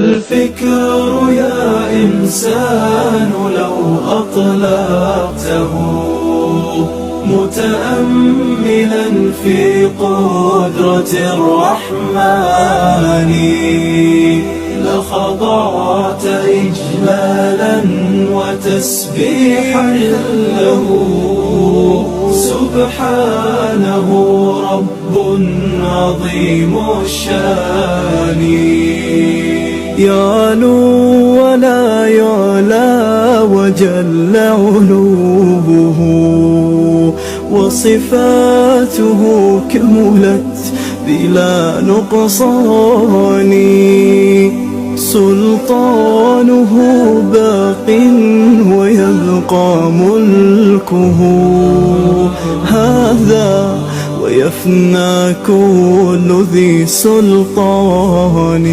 الفكر يا إنسان لو أطلقته متأملا في قدرة الرحمن لخضعت إجلالا وتسبيحا له سبحانه رب عظيم الشان يعلو ولا يعلى وجل علوه وصفاته كملت بلا نقصان سلطانه باق ويبقى ملكه هذا ويفنى كل ذي سلطان